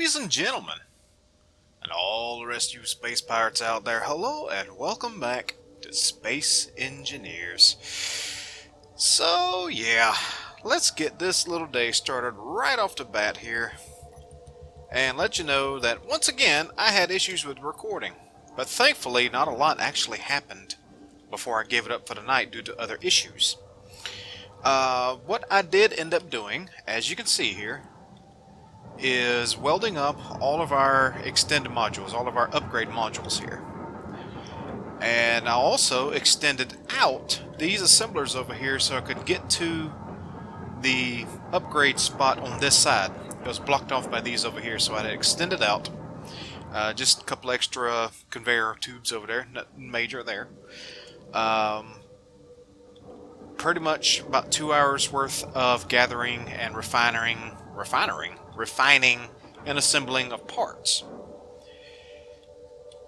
Ladies and gentlemen, and all the rest of you space pirates out there, hello and welcome back to Space Engineers. So yeah, let's get this little day started right off the bat here and let you know that once again I had issues with recording, but thankfully not a lot actually happened before I gave it up for the night due to other issues. What I did end up doing, as you can see here, is welding up all of our extended modules, all of our upgrade modules here. And I also extended out these assemblers over here so I could get to the upgrade spot on this side. It was blocked off by these over here, so I had extended out. Just a couple extra conveyor tubes over there, nothing major there. Pretty much about 2 hours worth of gathering and refining and assembling of parts.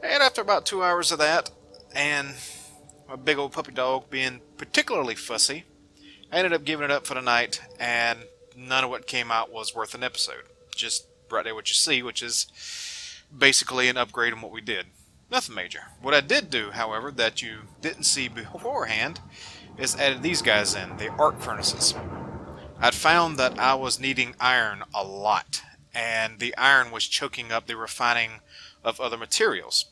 And after about 2 hours of that, and a big old puppy dog being particularly fussy, I ended up giving it up for the night, and none of what came out was worth an episode. Just right there what you see, which is basically an upgrade on what we did. Nothing major. What I did do, however, that you didn't see beforehand, is added these guys in, the arc furnaces. I'd found that I was needing iron a lot, and the iron was choking up the refining of other materials.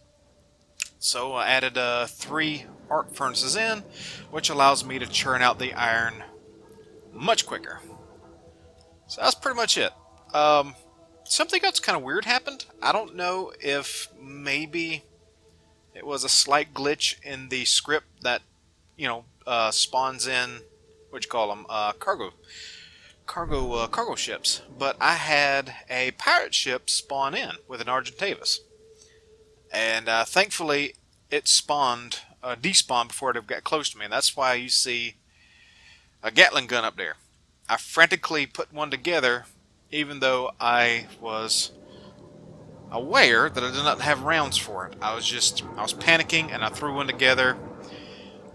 So I added 3 arc furnaces in, which allows me to churn out the iron much quicker. So that's pretty much it. Something else kind of weird happened. I don't know if maybe it was a slight glitch in the script that, spawns in, what you call them, cargo ships. But I had a pirate ship spawn in with an Argentavis, and thankfully it despawned before it got close to me, and that's why you see a Gatling gun up there. I frantically put one together, even though I was aware that I did not have rounds for it. I was panicking, and I threw one together,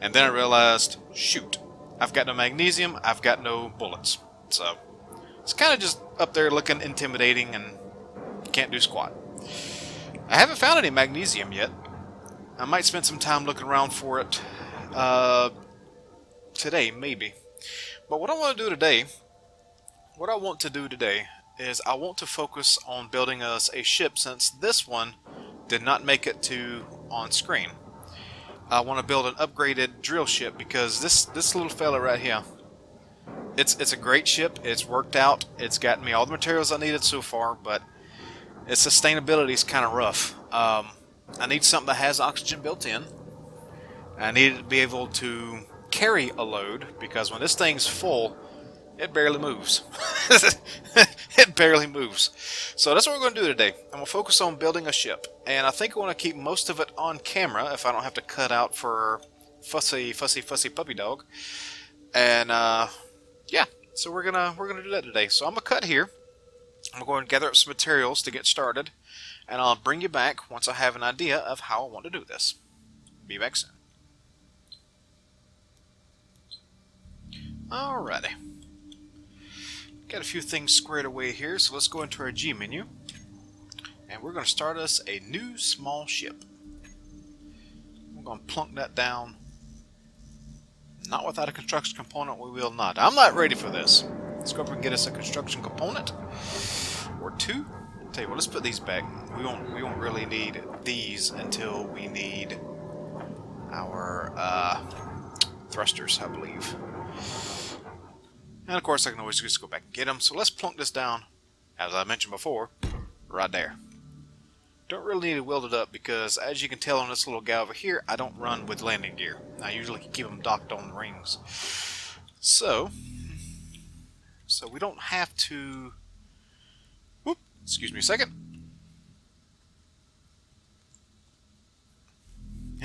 and then I realized, shoot, I've got no magnesium, I've got no bullets. So it's kind of just up there looking intimidating and can't do squat. I haven't found any magnesium yet. I might spend some time looking around for it today, maybe. But what I want to do today is I want to focus on building us a ship, since this one did not make it to on screen. I want to build an upgraded drill ship, because this little fella right here, it's a great ship. It's worked out. It's gotten me all the materials I needed so far, but its sustainability is kind of rough. I need something that has oxygen built in. I need it to be able to carry a load, because when this thing's full, it barely moves. It barely moves. So that's what we're going to do today. I'm going to focus on building a ship, and I think I want to keep most of it on camera if I don't have to cut out for fussy puppy dog. And yeah, so we're gonna do that today. So I'm gonna cut here. I'm going to gather up some materials to get started, and I'll bring you back once I have an idea of how I want to do this. Be back soon. Alrighty. Got a few things squared away here, so let's go into our G menu, and we're going to start us a new small ship. I'm going to plunk that down. Not without a construction component, we will not. I'm not ready for this. Let's go up and get us a construction component or two. Tell you what, let's put these back. We won't really need these until we need our thrusters, I believe. And of course I can always just go back and get them. So let's plunk this down, as I mentioned before, right there. Don't really need to weld it up, because as you can tell on this little guy over here, I don't run with landing gear. I usually keep them docked on the rings. So we don't have to... Whoop, excuse me a second.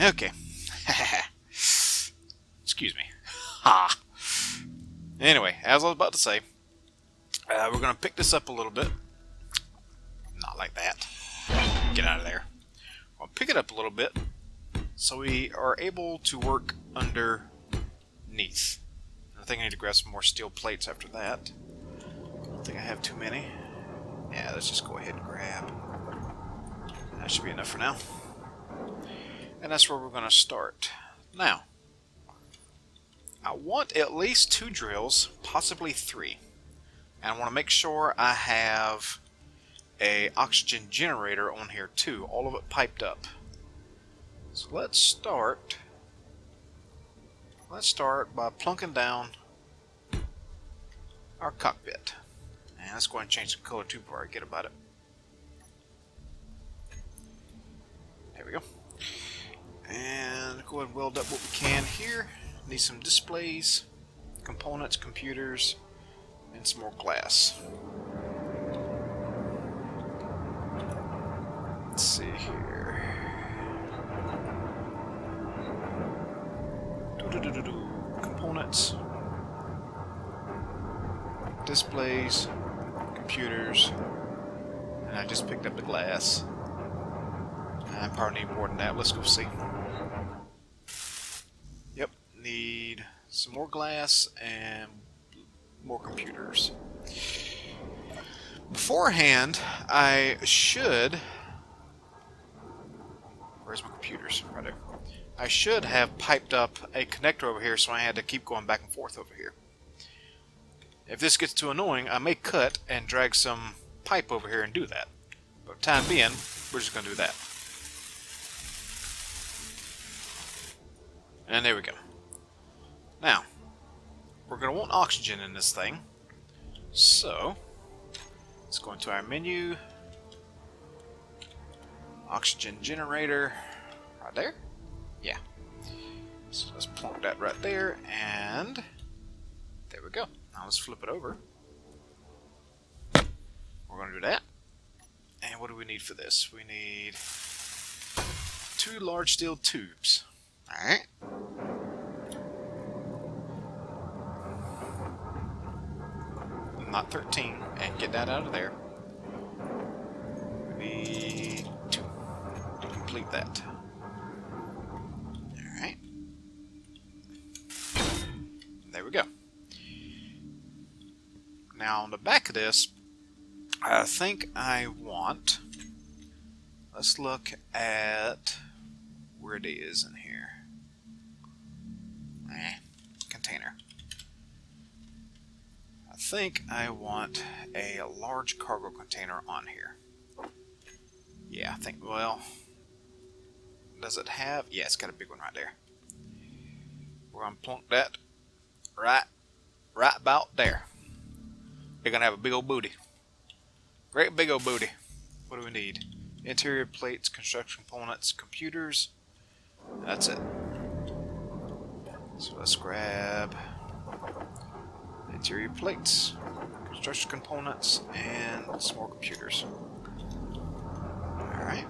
Okay. Excuse me. Ha! Anyway, as I was about to say, we're going to pick this up a little bit. Not like that. Get out of there. I'll pick it up a little bit so we are able to work underneath. I think I need to grab some more steel plates after that. I don't think I have too many. Yeah, let's just go ahead and grab. That should be enough for now. And that's where we're going to start. Now, I want at least 2 drills, possibly 3. And I want to make sure I have a oxygen generator on here too, all of it piped up. So let's start by plunking down our cockpit. And let's go ahead and change the color too before I get about it. There we go. And go ahead and weld up what we can here. Need some displays, components, computers, and some more glass. Let's see here. Components, displays, computers, and I just picked up the glass. I probably need more than that. Let's go see. Yep, need some more glass and more computers. Beforehand, I should... Where's my computers? Right there. I should have piped up a connector over here so I had to keep going back and forth over here. If this gets too annoying, I may cut and drag some pipe over here and do that. But for the time being, we're just going to do that. And there we go. Now, we're going to want oxygen in this thing. So, let's go into our menu. Oxygen generator. Right there? Yeah. So let's plonk that right there, and there we go. Now let's flip it over. We're going to do that. And what do we need for this? We need 2 large steel tubes. Alright. Not 13, and get that out of there. We need 2 to complete that. Alright. There we go. Now on the back of this, I think I want... Let's look at where it is in here. Container. I think I want a large cargo container on here. Yeah, I think, well, does it have? Yeah, it's got a big one right there. We're going to plunk that right about there. You're going to have a big old booty. Great big old booty. What do we need? Interior plates, construction components, computers. That's it. So let's grab interior plates, construction components, and some more computers. Alright.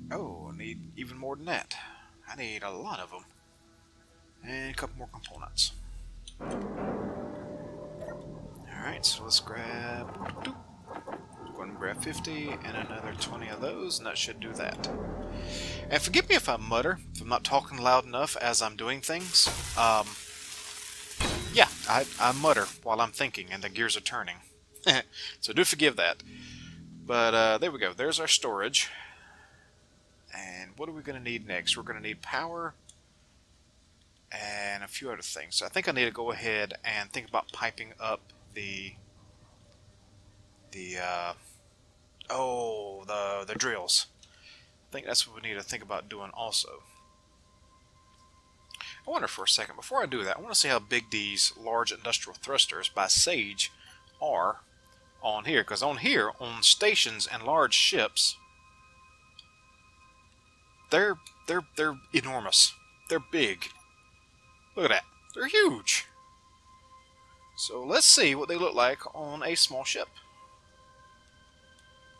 Oh, I need even more than that. I need a lot of them. And a couple more components. Alright, so let's grab... Go and grab 50 and another 20 of those, and that should do that. And forgive me if I mutter, if I'm not talking loud enough as I'm doing things. Yeah, I mutter while I'm thinking and the gears are turning. So do forgive that. But there we go. There's our storage. And what are we going to need next? We're going to need power and a few other things. So I think I need to go ahead and think about piping up the drills. I think that's what we need to think about doing also. I wonder for a second, before I do that, I want to see how big these large industrial thrusters by Sage are on here. Because on here, on stations and large ships, they're enormous. They're big. Look at that. They're huge. So let's see what they look like on a small ship.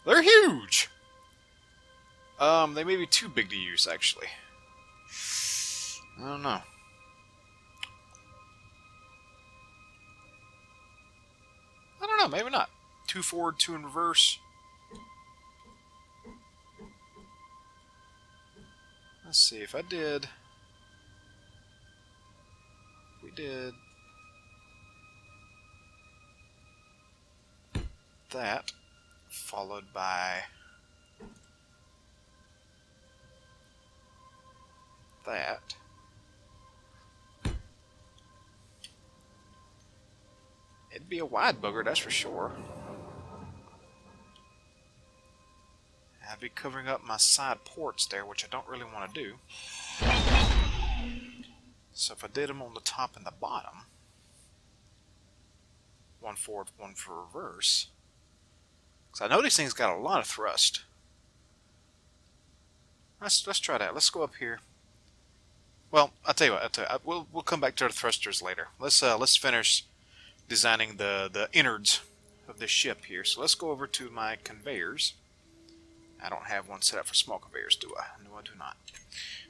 They're huge. They may be too big to use, actually. I don't know. I don't know, maybe not. 2 forward, 2 in reverse. Let's see, if I did... We did... that, followed by that. It'd be a wide booger, that's for sure. I'd be covering up my side ports there, which I don't really want to do. So if I did them on the top and the bottom, one forward, one for reverse, because I know these things got a lot of thrust. Let's try that. Let's go up here. Well, I'll tell you what. We'll come back to the thrusters later. Let's finish designing the innards of this ship here. So let's go over to my conveyors. I don't have one set up for small conveyors, do I? No, I do not.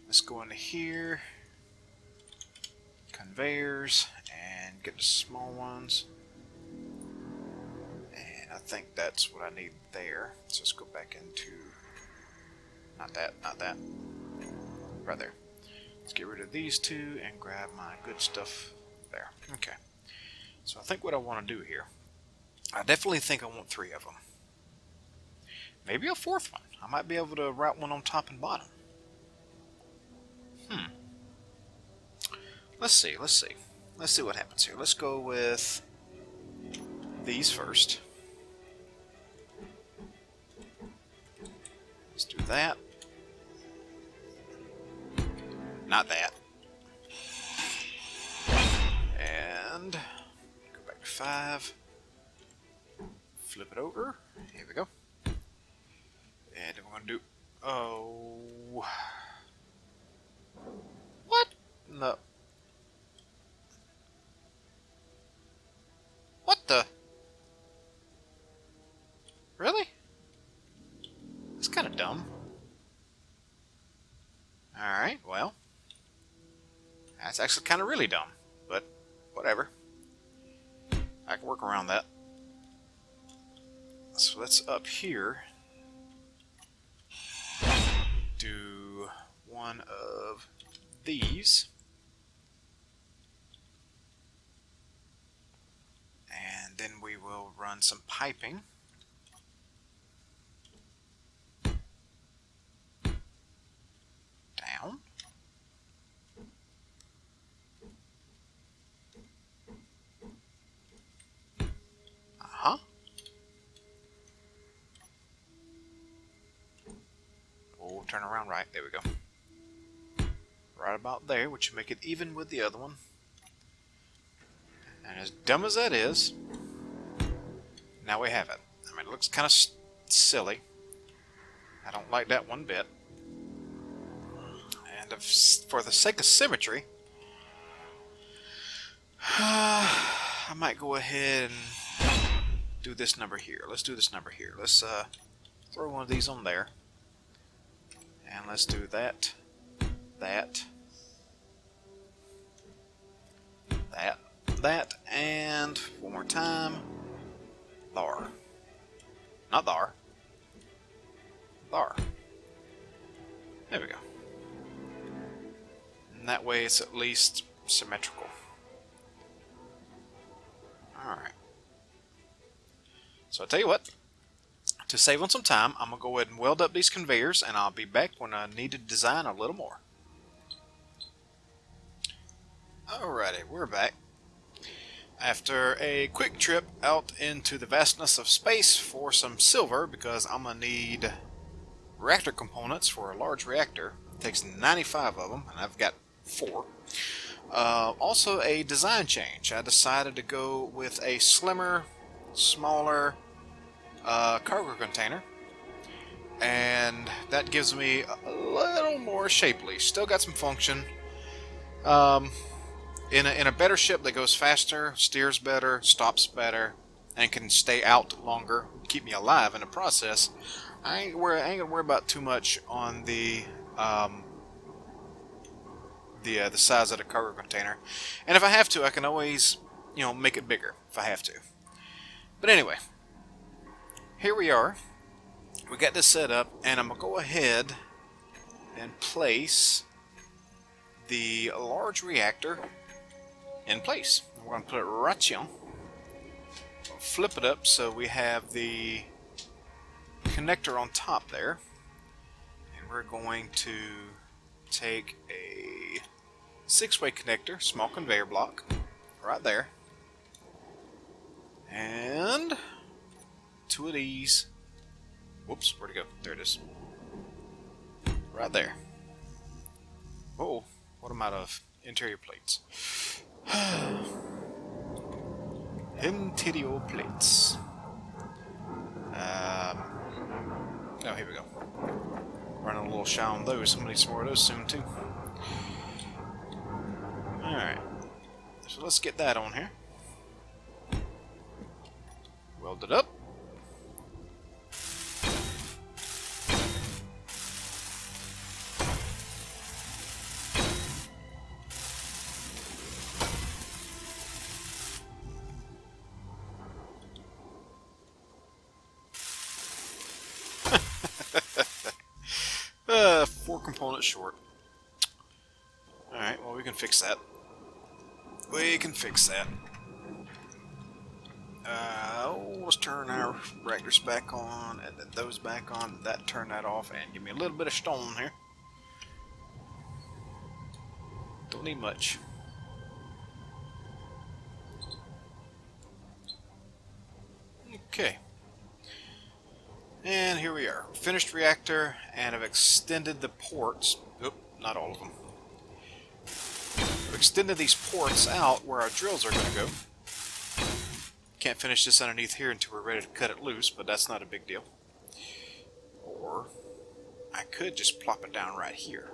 Let's go into here, conveyors, and get the small ones. And I think that's what I need there. So let's go back into, not that, right there. Let's get rid of these two and grab my good stuff there. Okay. So I think what I want to do here, I definitely think I want 3 of them. Maybe a 4th one. I might be able to route one on top and bottom. Let's see what happens here. Let's go with these first. Let's do that. Not that. And go back to 5. Flip it over. Here we go. And we're going to do... Oh... What? No. What the? Really? That's kind of dumb. Alright, well. That's actually kind of really dumb. But, whatever. I can work around that. So let's up here do one of these. And then we will run some piping. Down. Uh-huh. Oh, turn around right. There we go. Right about there, which will make it even with the other one. And as dumb as that is, now we have it. I mean, it looks kind of silly. I don't like that one bit. And for the sake of symmetry, I might go ahead and do this number here. Let's do this number here. Let's throw one of these on there. And let's do that, that, and one more time, thar. Not thar. Thar. There we go. And that way it's at least symmetrical. Alright. So I'll tell you what. To save on some time, I'm going to go ahead and weld up these conveyors, and I'll be back when I need to design a little more. Alrighty, we're back. After a quick trip out into the vastness of space for some silver, because I'm going to need reactor components for a large reactor. It takes 95 of them, and I've got 4. Also a design change. I decided to go with a slimmer, smaller cargo container, and that gives me a little more shapely. Still got some function. In a better ship that goes faster, steers better, stops better, and can stay out longer, keep me alive in the process, I ain't gonna worry about too much on the size of the cargo container. And if I have to, I can always, make it bigger if I have to. But anyway, here we are. We got this set up, and I'm gonna go ahead and place the large reactor in place. We're gonna put it right here. flip it up so we have the connector on top there. And we're going to take a 6-way connector, small conveyor block, right there. And 2 of these. Whoops, where'd it go? There it is. Right there. Oh, what am I out of? Interior plates. Interior plates. Oh, here we go. Running a little shy on those. I'm gonna need some more of those soon too. Alright. So let's get that on here. Weld it up. Four components short. Alright, well we can fix that. We can fix that. Let's turn our reactors back on, and then those back on. That turn that off, and give me a little bit of stone here. Don't need much. Okay. And here we are. Finished reactor, and I've extended the ports. Oop, not all of them. I've extended these ports out where our drills are going to go. Can't finish this underneath here until we're ready to cut it loose, but that's not a big deal. Or I could just plop it down right here.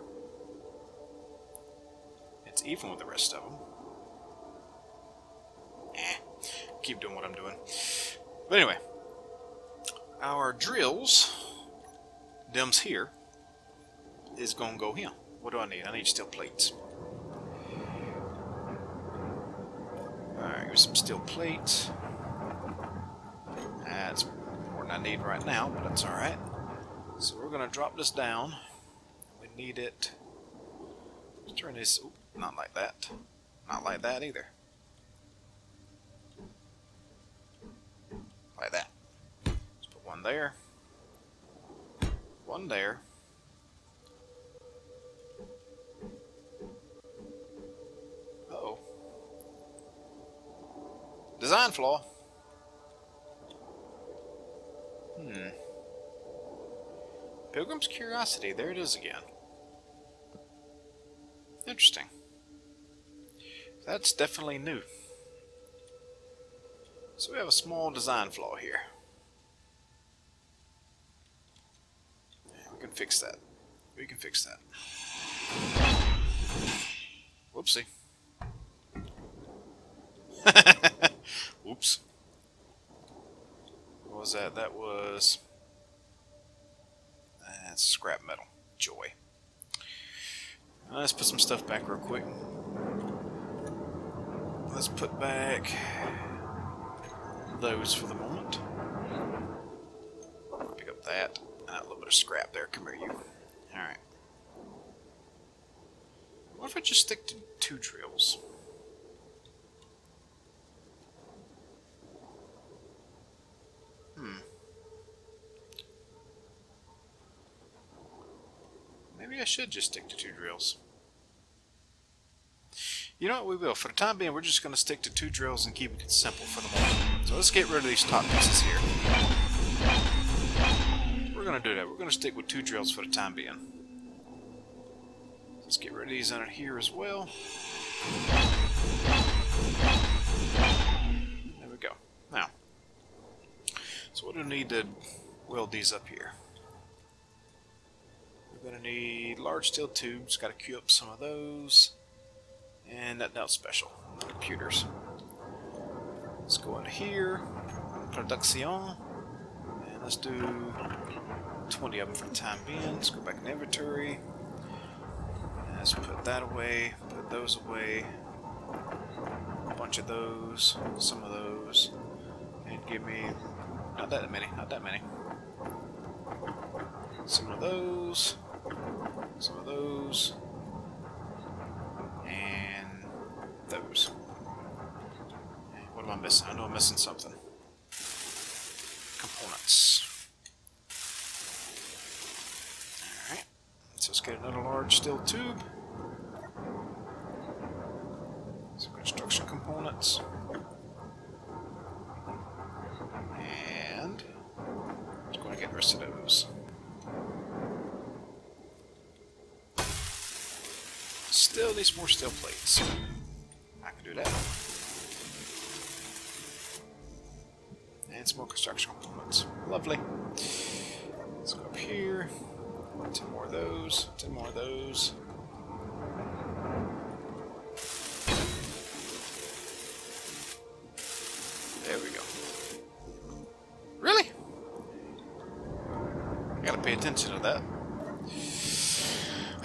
It's even with the rest of them. Keep doing what I'm doing. But anyway, our drills, them's here, is going to go here. What do I need? I need steel plates. Alright, here's some steel plates. That's more than I need right now, but that's alright. So we're going to drop this down. We need it. Let's turn this. Oop, not like that. Not like that either. Like that. Let's put one there. One there. Uh-oh. Design flaw. Pilgrim's Curiosity. There it is again. Interesting. That's definitely new. So we have a small design flaw here. Yeah, we can fix that. We can fix that. Whoopsie. Oops. What was that? That was... That's scrap metal. Joy. Let's put some stuff back real quick. Let's put back those for the moment. Pick up that. And a little bit of scrap there. Come here, you. Alright. What if I just stick to 2 drills? Maybe I should just stick to 2 drills. You know what, we will. For the time being, we're just going to stick to 2 drills and keep it simple for the moment. So let's get rid of these top pieces here. We're going to do that. We're going to stick with 2 drills for the time being. Let's get rid of these under here as well. There we go. Now, so what do we need to weld these up here? We're going to need large steel tubes. Got to queue up some of those. And nothing else special. No computers. Let's go into here. Production. And let's do 20 of them for the time being. Let's go back in inventory. And let's put that away. Put those away. A bunch of those. Some of those. And give me... Not that many. Not that many. Some of those. Some of those. And those. What am I missing? I know I'm missing something. components. Alright, so let's get another large steel tube. Some construction components. And I'm going to get the rest of those. Still needs more steel plates. I can do that. And some more construction components. Lovely. Let's go up here. 10 more of those. 10 more of those. There we go. Really? I gotta pay attention to that.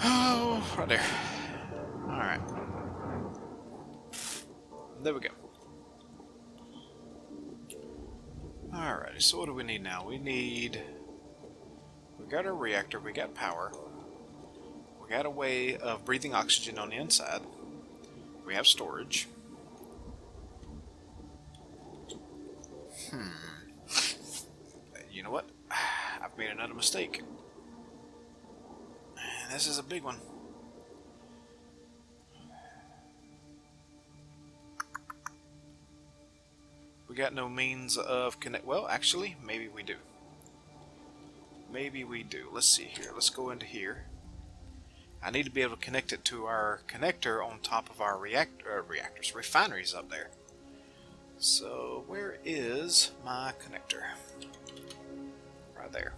Oh, right there. Alright. There we go. Alrighty, so what do we need now? We got our reactor, we got power. We got a way of breathing oxygen on the inside. We have storage. You know what? I've made another mistake. And this is a big one. We got no means of connect. Well, actually, maybe we do. Maybe we do. Let's see here. Let's go into here. I need to be able to connect it to our connector on top of our refineries up there. So, where is my connector? Right there.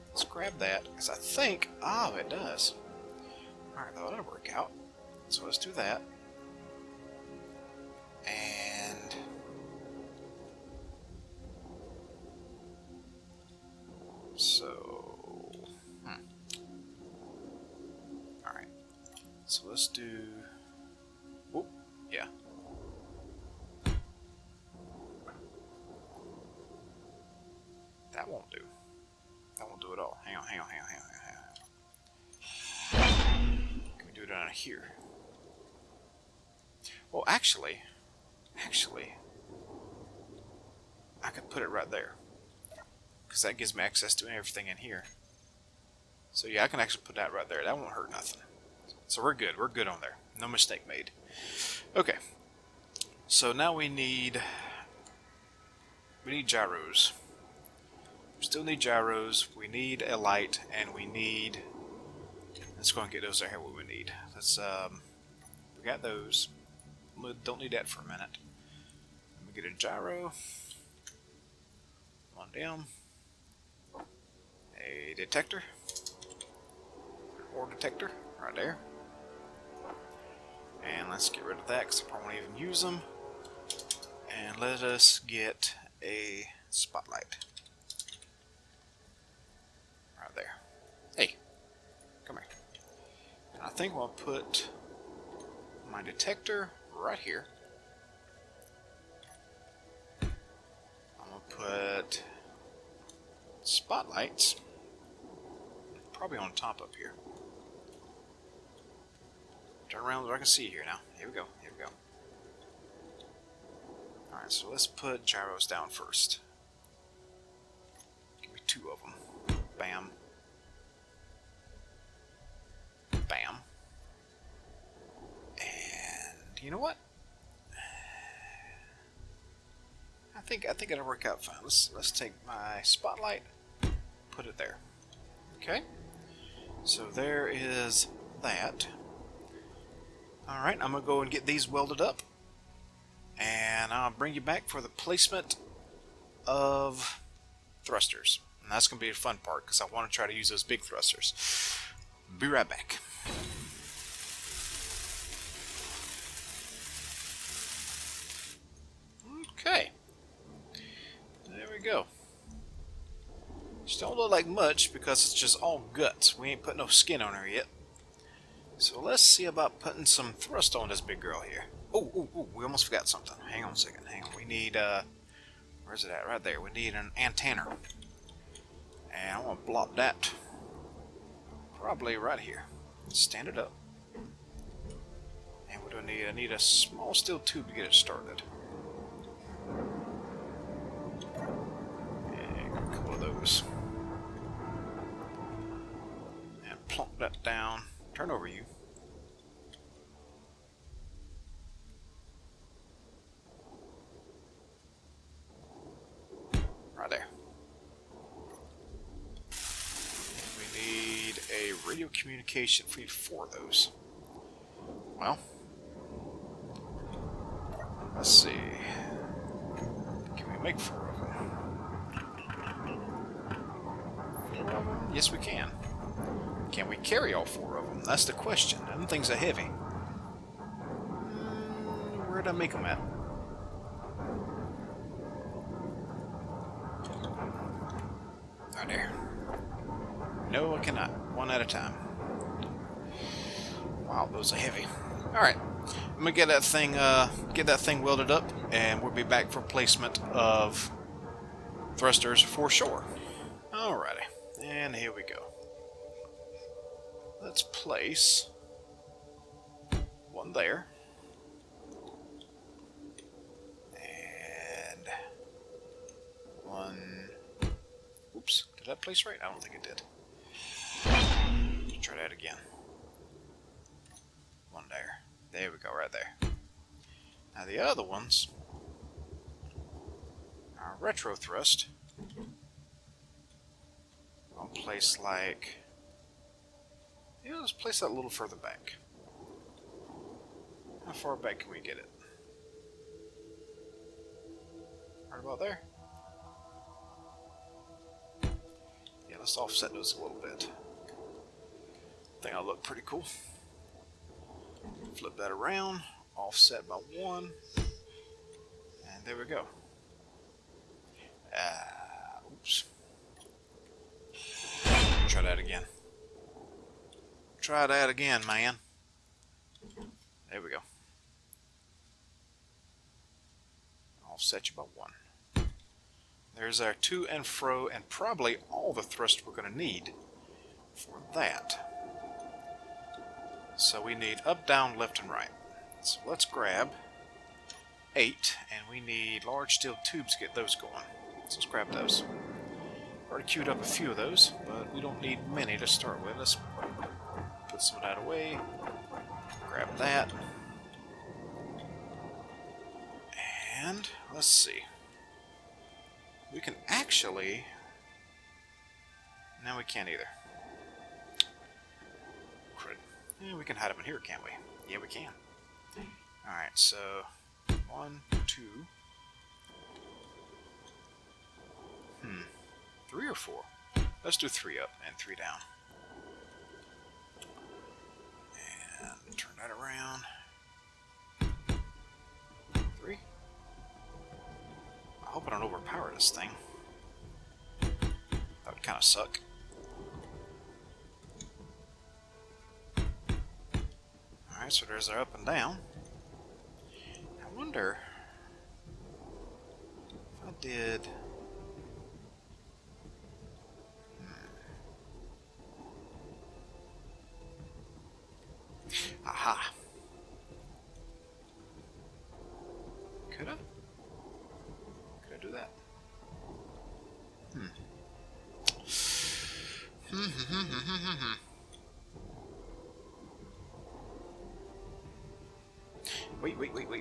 Let's grab that, because I think... Oh, it does. Alright, that'll work out. So let's do that. And... So... Alright. So let's do... Whoop, yeah. That won't do. That won't do it all. Hang on. Can we do it down here? Well, actually, I could put it right there. Because that gives me access to everything in here. So yeah, I can actually put that right there. That won't hurt nothing. So we're good. We're good on there. No mistake made. Okay. So now we need gyros. We still need gyros, we need a light, and we need... Let's go and get those right here, what we need. Let's, we got those. We don't need that for a minute. Let me get a gyro. One down. A detector. Or detector, right there. And let's get rid of that, because I probably won't even use them. And let us get a spotlight. There. Hey, come here. And I think I'll put my detector right here. I'm going to put spotlights probably on top up here. Turn around so I can see here now. Here we go. Here we go. Alright, so let's put gyros down first. Give me 2 of them. Bam. Bam. And you know what? I think it'll work out fine. Let's take my spotlight, put it there. Okay. So there is that. All right, I'm gonna go and get these welded up, and I'll bring you back for the placement of thrusters. And that's gonna be the fun part because I want to try to use those big thrusters. Be right back. Okay. There we go. Still don't look like much because it's just all guts. We ain't put no skin on her yet. So let's see about putting some thrust on this big girl here. Oh, we almost forgot something. Hang on a second. Hang on. We need, where's it at? Right there. We need an antenna. And I want to blop that. Probably right here. Stand it up. And what do I need? I need a small steel tube to get it started. those. And plunk that down. Turn over, you. Right there. We need a radio communication. We need 4 of those. Well, let's see. Can we make 4 of them? 4 of them? Yes, we can. Can we carry all 4 of them? That's the question. Them things are heavy. Where'd I make them at? Right there. No, I cannot. 1 at a time. Wow, those are heavy. Alright. I'm gonna get that thing welded up, and we'll be back for placement of thrusters for shore. Alrighty. And here we go. Let's place 1 there. And 1... Oops. Did that place right? I don't think it did. Let's try that again. 1 there. There we go, right there. Now the other ones are retro thrust. I'll place like... Yeah, let's place that a little further back. How far back can we get it? Right about there? Yeah, let's offset those a little bit. I think that'll look pretty cool. Flip that around, offset by 1, and there we go. Oops. Try that again. Try that again, man. There we go. Offset you by 1. There's our to and fro, and probably all the thrust we're going to need for that. So we need up, down, left, and right. So let's grab 8, and we need large steel tubes to get those going. So let's grab those. Already queued up a few of those, but we don't need many to start with. Let's put some of that away. Grab that. And let's see. We can actually... No, we can't either. Yeah, we can hide them in here, can't we? Yeah, we can. Alright, so 1, 2. 3 or 4? Let's do 3 up and 3 down. And turn that around. 3. I hope I don't overpower this thing. That would kind of suck. Alright, so there's our up and down. I wonder if I did... Aha! Could I? Could I do that?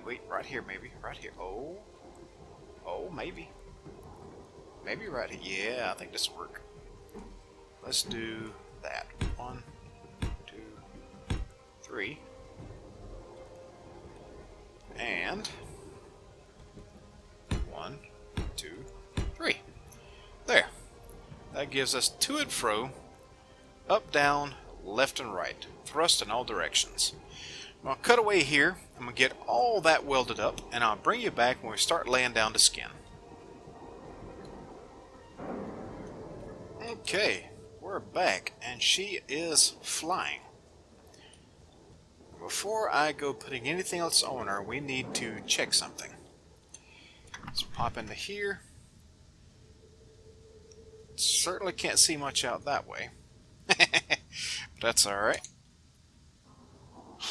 Wait. Right here, maybe. Right here. Oh, maybe. Maybe right here. Yeah, I think this will work. Let's do that. 1, 2, 3. And 1, 2, 3. There. That gives us to and fro, up, down, left, and right. Thrust in all directions. I'll cut away here. I'm going to get all that welded up, and I'll bring you back when we start laying down the skin. Okay, we're back, and she is flying. Before I go putting anything else on her, we need to check something. Let's pop into here. Certainly can't see much out that way. But that's alright.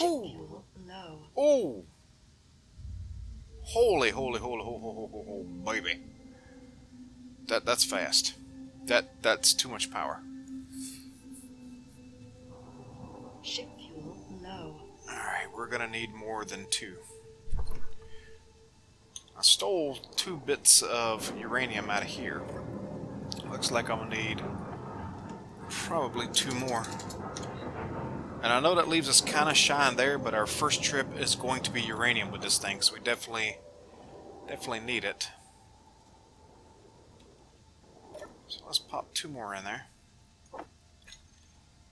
Oh! Oh! Holy, baby. That's fast. That's too much power. Ship fuel low. Alright, we're gonna need more than 2. I stole 2 bits of uranium out of here. Looks like I'm gonna need probably 2 more. And I know that leaves us kind of shy in there, but our first trip is going to be uranium with this thing, so we definitely need it. So let's pop 2 more in there.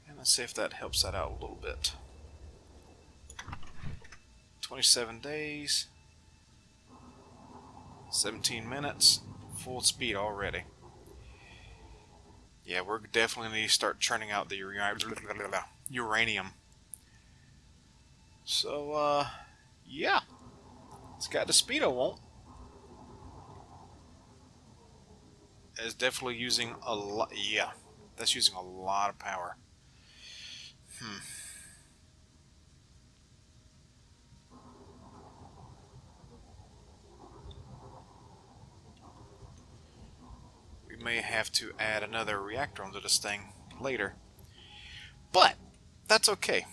And let's see if that helps that out a little bit. 27 days. 17 minutes. Full speed already. Yeah, we're definitely need to start churning out the uranium. So, yeah. It's got the speed I want. It's definitely using a lot. Yeah, that's using a lot of power. We may have to add another reactor onto this thing later. But that's okay.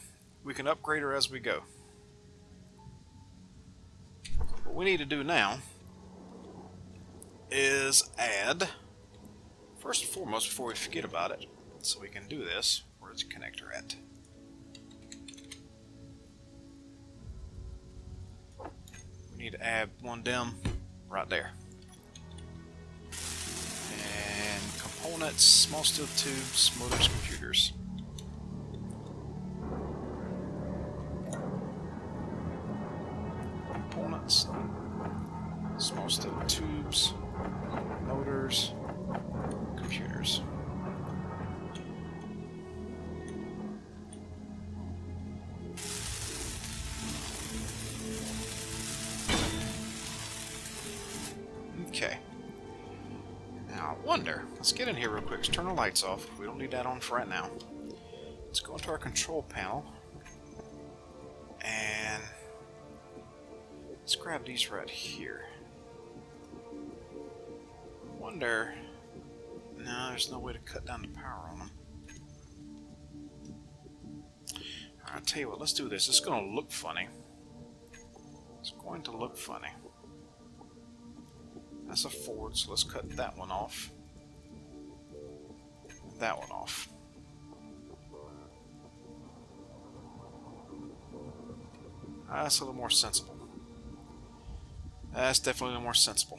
We can upgrade her as we go. What we need to do now is add, first and foremost, before we forget about it, so we can do this. Where's the connector at? We need to add one DIM right there. And components, small steel tubes, motors, computers. Components, small steel tubes, motors, computers. Okay. Now I wonder, let's get in here real quick. Let's turn the lights off. We don't need that on for right now. Let's go into our control panel and let's grab these right here. Wonder, no, there's no way to cut down the power on them. I'll tell you what, let's do this. It's going to look funny. It's going to look funny. That's a Ford, so let's cut that one off. That one off. That's a little more sensible. That's definitely a little more sensible.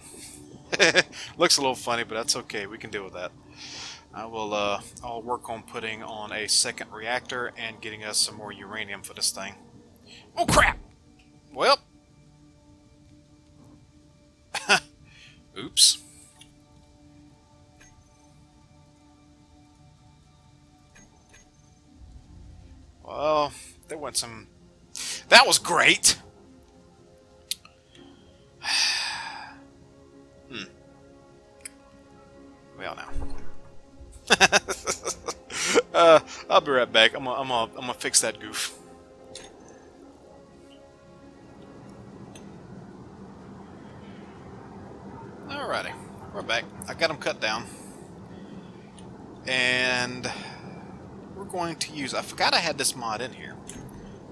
Looks a little funny, but that's okay. We can deal with that. I'll work on putting on a second reactor and getting us some more uranium for this thing. Oh crap! Well, oops. Well, there went some. That was great. Well, now. I'll be right back. I'm gonna fix that goof. Alrighty, we're back. I got them cut down, and we're going to use. I forgot I had this mod in here.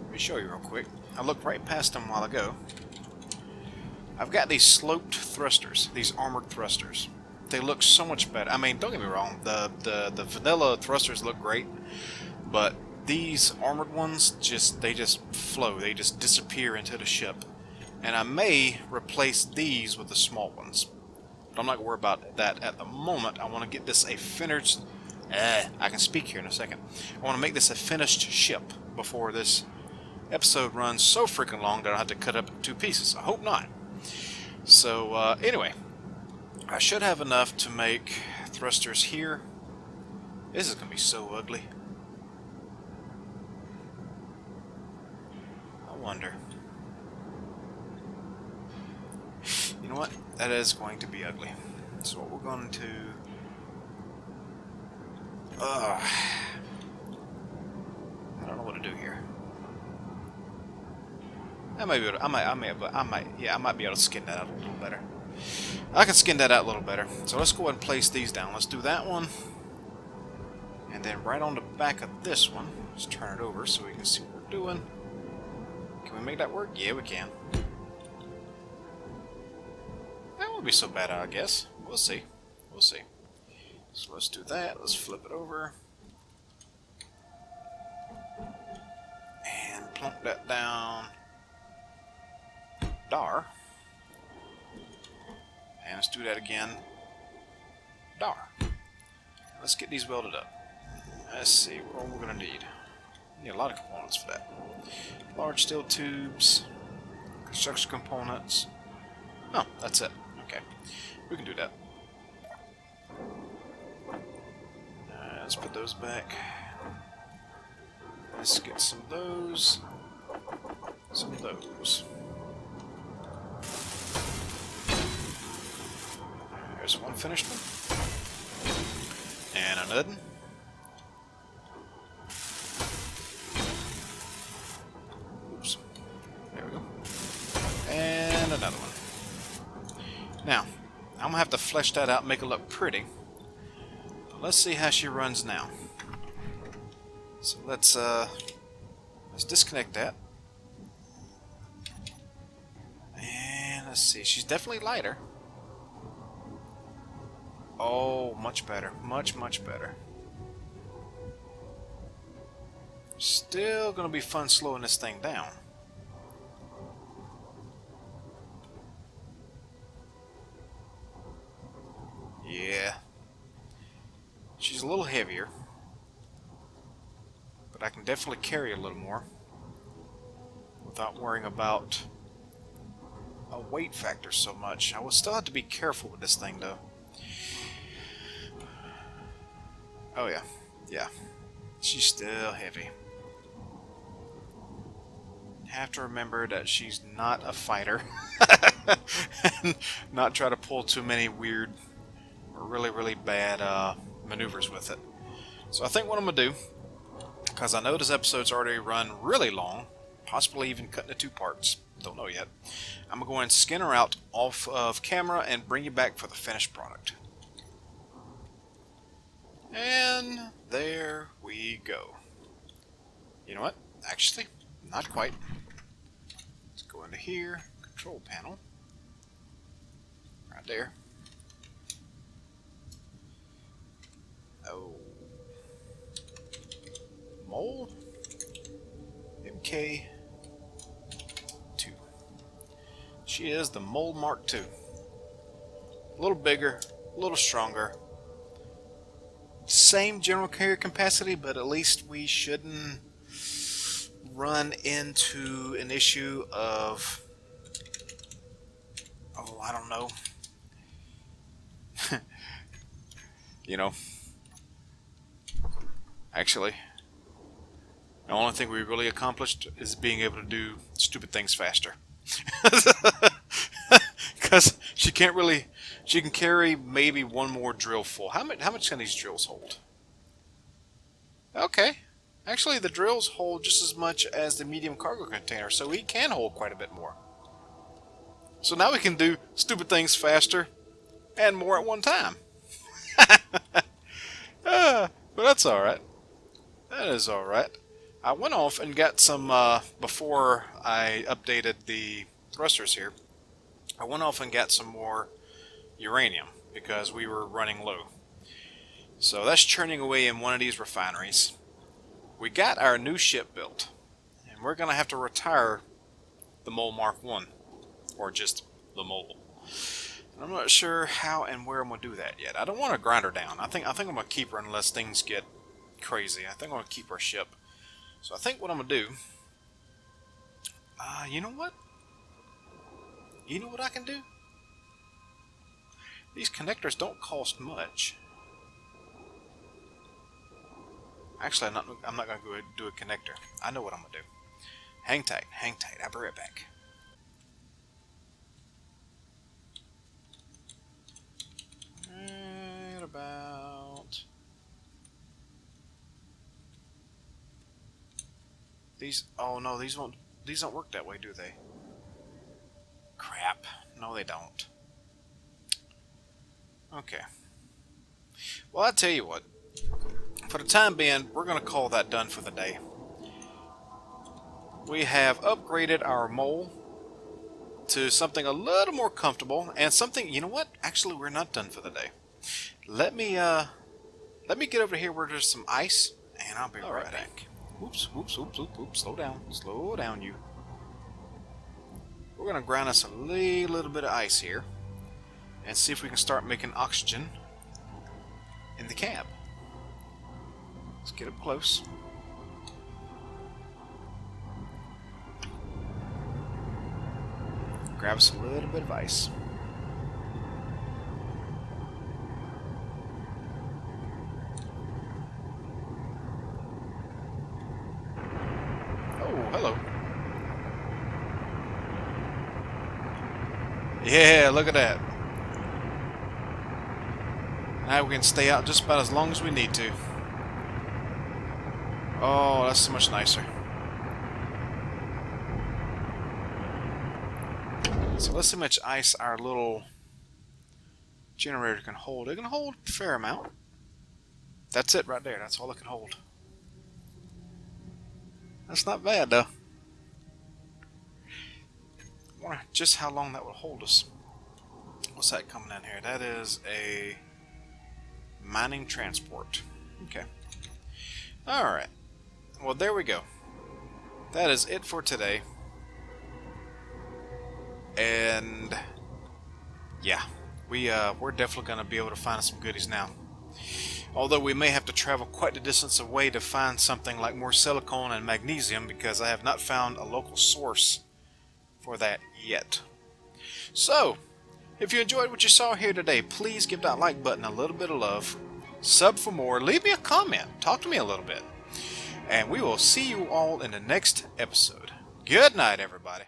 Let me show you real quick. I looked right past them a while ago. I've got these sloped thrusters, these armored thrusters. They look so much better. I mean, don't get me wrong, the vanilla thrusters look great, but these armored ones they just flow. They just disappear into the ship. And I may replace these with the small ones. But I'm not worried about that at the moment. I want to get this a finished. I can speak here in a second. I want to make this a finished ship before this episode runs so freaking long that I'll have to cut up in 2 pieces. I hope not. So anyway, I should have enough to make thrusters here. This is going to be so ugly. I wonder. You know what? That is going to be ugly. So what we're going to... I don't know what to do here. I might be able to, I might be able to skin that out a little better. I can skin that out a little better. So let's go ahead and place these down. Let's do that one. And then right on the back of this one, let's turn it over so we can see what we're doing. Can we make that work? Yeah, we can. That won't be so bad, I guess. We'll see. We'll see. So let's do that. Let's flip it over. And plunk that down. Dar. And let's do that again. Dar. Let's get these welded up. Let's see what we're going to need. Need a lot of components for that. Large steel tubes. Construction components. Oh, that's it. Okay. We can do that. Let's put those back. Let's get some of those. Some of those. There's one finished one. And another. Oops. There we go. And another one. Now, I'm going to have to flesh that out and make it look pretty. But let's see how she runs now. So let's disconnect that. And let's see. She's definitely lighter. Oh, much better. Much, much better. Still going to be fun slowing this thing down. Yeah. She's a little heavier. But I can definitely carry a little more. Without worrying about a weight factor so much. I will still have to be careful with this thing though. Oh yeah, yeah. She's still heavy. Have to remember that she's not a fighter. And not try to pull too many weird or really bad maneuvers with it. So I think what I'm going to do, because I know this episode's already run really long, possibly even cut into 2 parts, don't know yet, I'm going to go and skin her out off of camera and bring you back for the finished product. And there we go. You know what? Actually, not quite. Let's go into here, control panel. Right there. Oh. Mold. MkII. She is the Mold Mark II. A little bigger, a little stronger. Same general carrier capacity, but at least we shouldn't run into an issue of, oh, I don't know. You know, actually, the only thing we really accomplished is being able to do stupid things faster. Because she can't really, she can carry maybe one more drill full. How much can these drills hold? Okay. Actually, the drills hold just as much as the medium cargo container, so we can hold quite a bit more. So now we can do stupid things faster and more at one time. But that's alright. That is alright. I went off and got some, before I updated the thrusters here, I went off and got some more uranium because we were running low. So that's churning away in one of these refineries. We got our new ship built, and we're going to have to retire the Mole Mark I, or just the Mole. And I'm not sure how and where I'm going to do that yet. I don't want to grind her down. I think I'm going to keep her unless things get crazy. I think I'm going to keep our ship. So I think what I'm going to do, you know what? You know what I can do? These connectors don't cost much. Actually, I'm not going to go ahead and do a connector. I know what I'm going to do. Hang tight, hang tight. I'll be right back. Right about... These, oh no, these don't work that way, do they? Crap. No, they don't. Okay. Well, I tell you what. For the time being, we're going to call that done for the day. We have upgraded our mole to something a little more comfortable, and something, you know what? Actually, we're not done for the day. Let me get over here where there's some ice, and I'll be right back. Oops, oops, oops, oops, oops. Slow down, you. We're gonna grind us a little bit of ice here, and see if we can start making oxygen in the cab. Let's get up close. Grab us a little bit of ice. Oh, hello. Yeah, look at that. Now we can stay out just about as long as we need to. Oh, that's so much nicer. So let's see how much ice our little generator can hold. It can hold a fair amount. That's it right there. That's all it can hold. That's not bad though. I wonder just how long that will hold us. What's that coming in here? That is a mining transport. Okay. Alright. Well, there we go. That is it for today. And yeah, we're definitely going to be able to find some goodies now. Although we may have to travel quite the distance away to find something like more silicone and magnesium, because I have not found a local source for that yet. So, if you enjoyed what you saw here today, please give that like button a little bit of love. Sub for more. Leave me a comment. Talk to me a little bit. And we will see you all in the next episode. Good night, everybody.